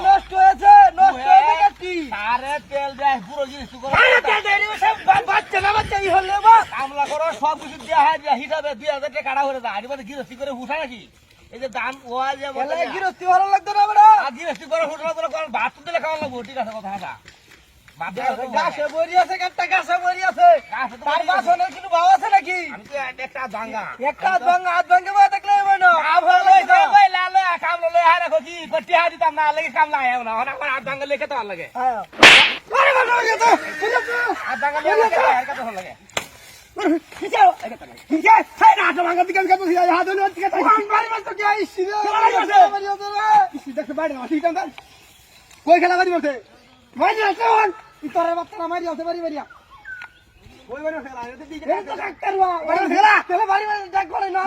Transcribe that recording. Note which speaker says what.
Speaker 1: নষ্ট হয়েছে নষ্ট হয়েছে কি
Speaker 2: আরে তেল দেয় পুরো জিনিস করে
Speaker 1: বাচ্চা না বাচ্চা ই হলে বা
Speaker 2: কামলা করো সব কিছু দেওয়া হয় হিসাবে 2000 টাকা কাটা হয়ে যায় আড়ি গৃহস্থী করে উঠা নাকি এই যে দাম ও যে বলে
Speaker 1: গৃহস্থী ভালো লাগতো না বড়
Speaker 2: গৃহস্থী করে উঠলো তো ভাত তো দিলে খাওয়া লাগবো ঠিক আছে কথা না
Speaker 1: গাছে বড়ি আছে একটা গাছে বড়ি আছে তার বাসনে কিন্তু ভাও আছে নাকি
Speaker 2: আমি তো একটা ভাঙা
Speaker 1: একটা হাত ভাঙে বা দেখলে হবে না
Speaker 2: কামলা হায় রাখো কি কটি হাই দিতাম না লাগে কামলা আয় না আমার হাত ভাঙা লেখে তো ভালো লাগে
Speaker 1: আরে বাবা গেছে
Speaker 2: হাত ভাঙা লেখে আর কত ভালো লাগে
Speaker 1: খিচাও খিচা হাই না তো ভাঙা দিকে কত হাত হলো ঠিক আছে বাড়ি মাস তো কি আইছি বাড়ি আছে দেখতে বাড়ি মাস ঠিক আছে কই খেলা বাড়ি মাসে মারি আছে কোন ইতরে বাচ্চা মারি আছে বাড়ি বাড়িয়া ওই বাড়ি খেলা এতে দিকে ডাক্তার বাড়ি খেলা বাড়ি ডাক করে না